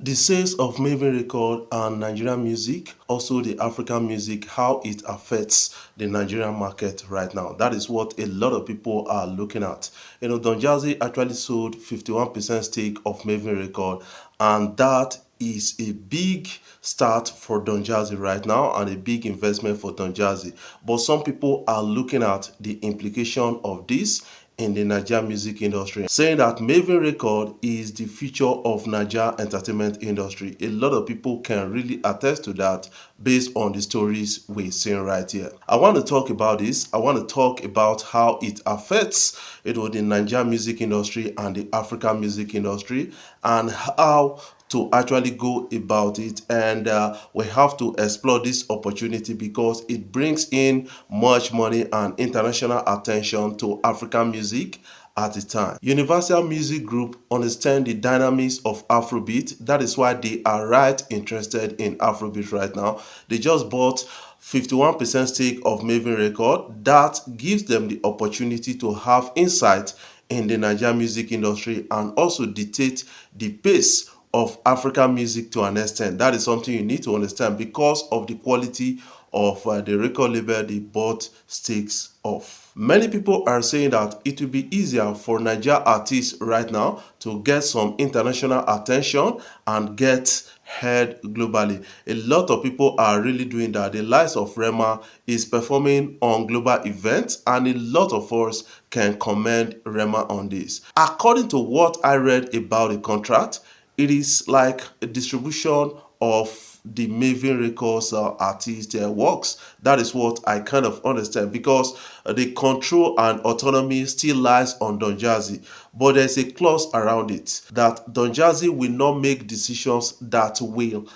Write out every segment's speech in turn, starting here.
The sales of Mavin Record and Nigerian music, also the African music, how it affects the Nigerian market right now. That is what a lot of people are looking at. Don Jazzy actually sold 51% stake of Mavin Record, and that is a big start for Don Jazzy right now and a big investment for Don Jazzy. But some people are looking at the implication of this in the Nigerian music industry, saying that Mavin Record is the future of Nigeria entertainment industry. A lot of people can really attest to that based on the stories we're seeing right here. I want to talk about this. I want to talk about how it affects the Nigerian music industry and the African music industry, and how to actually go about it. And we have to explore this opportunity because it brings in much money and international attention to African music at the time. Universal Music Group understand the dynamics of Afrobeat. That is why they are right interested in Afrobeat right now. They just bought 51% stake of Mavin Record. That gives them the opportunity to have insight in the Nigerian music industry and also dictate the pace of African music to an extent. That is something you need to understand because of the quality of the record label they bought stakes of. Many people are saying that it will be easier for Nigeria artists right now to get some international attention and get heard globally. A lot of people are really doing that. The likes of Rema is performing on global events, and a lot of us can commend Rema on this. According to what I read about the contract, it is like a distribution of the Mavin Records artist works. That is what I kind of understand because the control and autonomy still lies on Don Jazzy, but there's a clause around it that Don Jazzy will not make decisions that will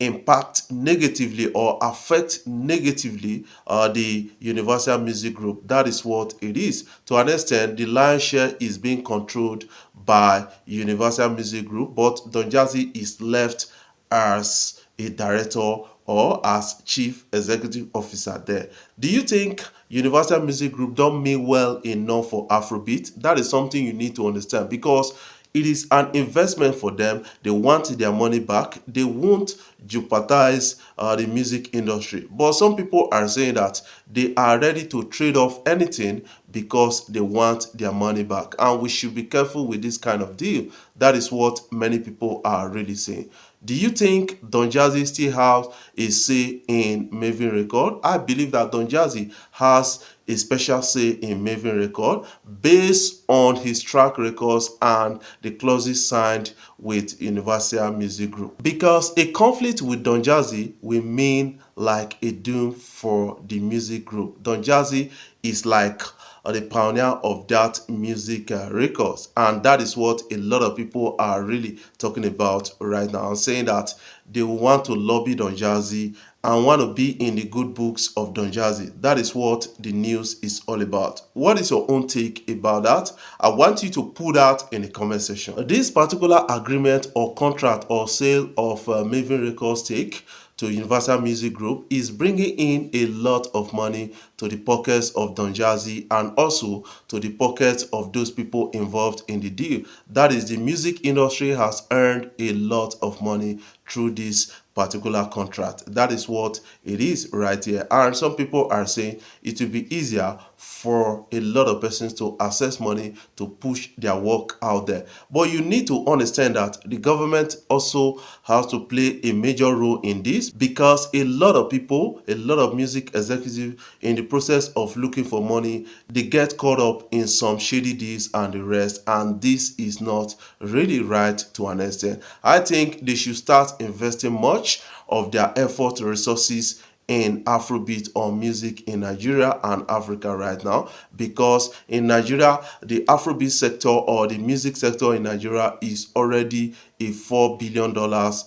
impact negatively or affect negatively the Universal Music Group. That is what it is. To an extent, the lion's share is being controlled by Universal Music Group, but Don Jazzy is left as a director or as chief executive officer there. Do you think Universal Music Group don't mean well enough for Afrobeat? That is something you need to understand because it is an investment for them. They want their money back. They won't jeopardize the music industry. But some people are saying that they are ready to trade off anything because they want their money back. And we should be careful with this kind of deal. That is what many people are really saying. Do you think Don Jazzy still has a say in Mavin Record? I believe that Don Jazzy has a special say in Mavin Record based on his track records and the clauses signed with Universal Music Group. Because a conflict with Don Jazzy will mean like a doom for the music group. Don Jazzy is like the pioneer of that music records, and that is what a lot of people are really talking about right now, saying that they want to lobby Don Jazzy and want to be in the good books of Don Jazzy. That is what the news is all about. What is your own take about that? I want you to put that in the comment section. This particular agreement or contract or sale of Mavin Records stake to Universal Music Group is bringing in a lot of money to the pockets of Don Jazzy and also to the pockets of those people involved in the deal. That is, the music industry has earned a lot of money through this particular contract. That is what it is right here. And some people are saying it will be easier for a lot of persons to access money to push their work out there. But you need to understand that the government also has to play a major role in this because a lot of people, a lot of music executives in the process of looking for money, they get caught up in some shady deals and the rest, and this is not really right to an extent. I think they should start investing much of their effort resources in Afrobeat or music in Nigeria and Africa right now, because in Nigeria the Afrobeat sector or the music sector in Nigeria is already a $4 billion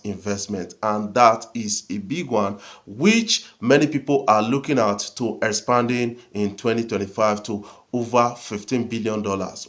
investment, and that is a big one which many people are looking at to expanding in 2025 to over $15 billion.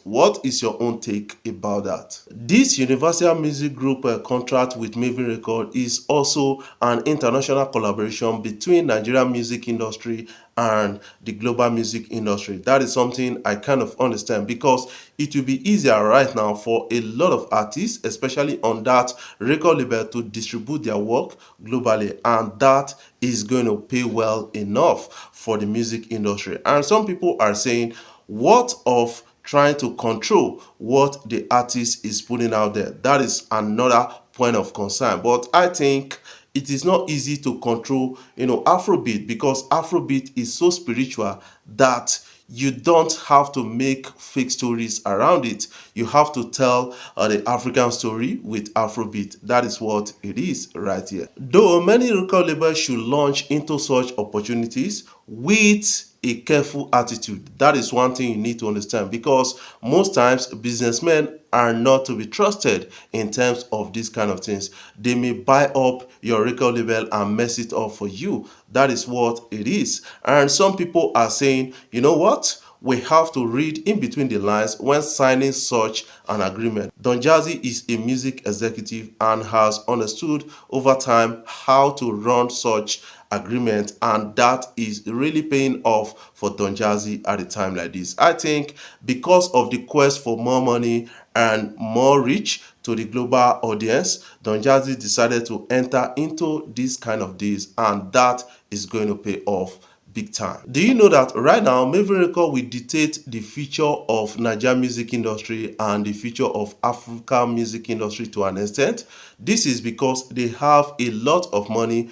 What is your own take about that? This Universal Music Group contract with Mavin Record is also an international collaboration between Nigerian music industry and the global music industry. That is something I kind of understand, because it will be easier right now for a lot of artists, especially on that record label, to distribute their work globally, and that is going to pay well enough for the music industry. And some people are saying, what of trying to control what the artist is putting out there? That is another point of concern. But I think it is not easy to control, Afrobeat, because Afrobeat is so spiritual that you don't have to make fake stories around it. You have to tell the African story with Afrobeat. That is what it is right here. Though many record labels should launch into such opportunities with a careful attitude. That is one thing you need to understand, because most times businessmen are not to be trusted in terms of these kind of things. They may buy up your record label and mess it up for you. That is what it is. And some people are saying, you know what? We have to read in between the lines when signing such an agreement. Don Jazzy is a music executive and has understood over time how to run such agreement, and that is really paying off for Don Jazzy at a time like this. I think because of the quest for more money and more reach to the global audience, Don Jazzy decided to enter into this kind of deals, and that is going to pay off big time. Do you know that right now Mavin Records will dictate the future of Nigerian music industry and the future of African music industry to an extent? This is because they have a lot of money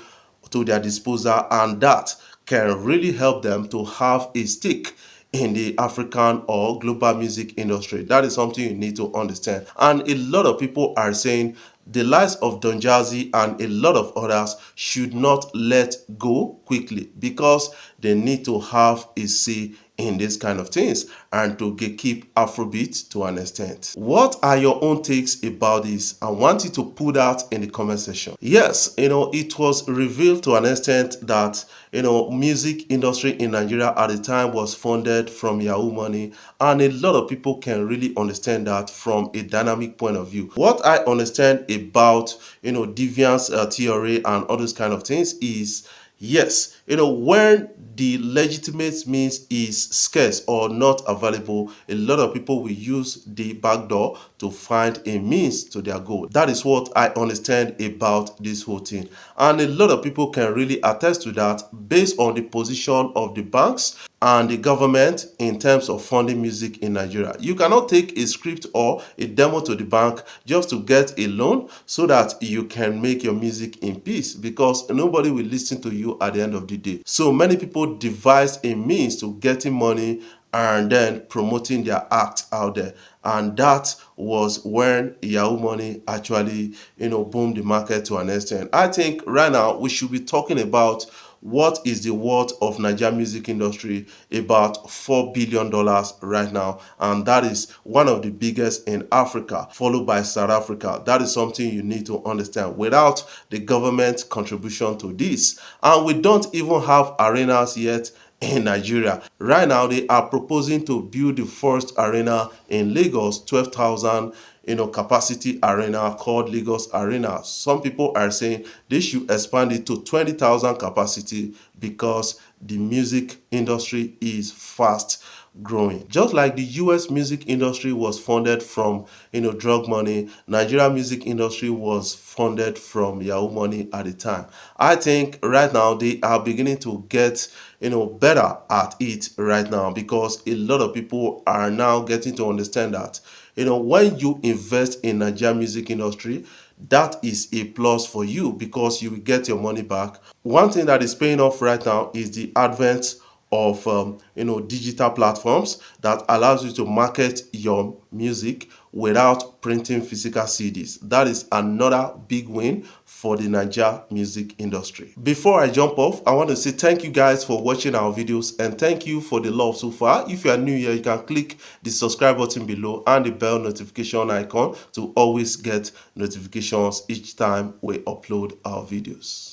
to their disposal, and that can really help them to have a stake in the African or global music industry. That is something you need to understand. And a lot of people are saying the likes of Don Jazzy and a lot of others should not let go quickly, because they need to have a say in these kind of things and to keep Afrobeat to an extent. What are your own takes about this? I want you to put that in the comment section. Yes, it was revealed to an extent that music industry in Nigeria at the time was funded from Yahoo money, and a lot of people can really understand that from a dynamic point of view. What I understand about deviance theory and all those kind of things is, yes, when the legitimate means is scarce or not available, a lot of people will use the back door to find a means to their goal. That is what I understand about this whole thing. And a lot of people can really attest to that based on the position of the banks and the government in terms of funding music in Nigeria. You cannot take a script or a demo to the bank just to get a loan so that you can make your music in peace, because nobody will listen to you at the end of the day. So many people devise a means to getting money and then promoting their act out there. And that was when Yahoo money actually, boomed the market to an extent. I think right now we should be talking about what is the worth of Nigerian music industry, about $4 billion right now, and that is one of the biggest in Africa, followed by South Africa. That is something you need to understand without the government contribution to this. And we don't even have arenas yet in Nigeria. Right now, they are proposing to build the first arena in Lagos, 12,000 capacity arena called Lagos Arena. Some people are saying they should expand it to 20,000 capacity, because the music industry is fast growing. Just like the US music industry was funded from drug money, Nigerian music industry was funded from Yahoo money at the time. I think right now they are beginning to get better at it right now, because a lot of people are now getting to understand that when you invest in Nigerian music industry, that is a plus for you, because you will get your money back. One thing that is paying off right now is the advent of digital platforms that allows you to market your music without printing physical CDs. That is another big win for the Nigeria music industry. Before I jump off, I want to say thank you guys for watching our videos, and thank you for the love so far. If you are new here, you can click the subscribe button below and the bell notification icon to always get notifications each time we upload our videos.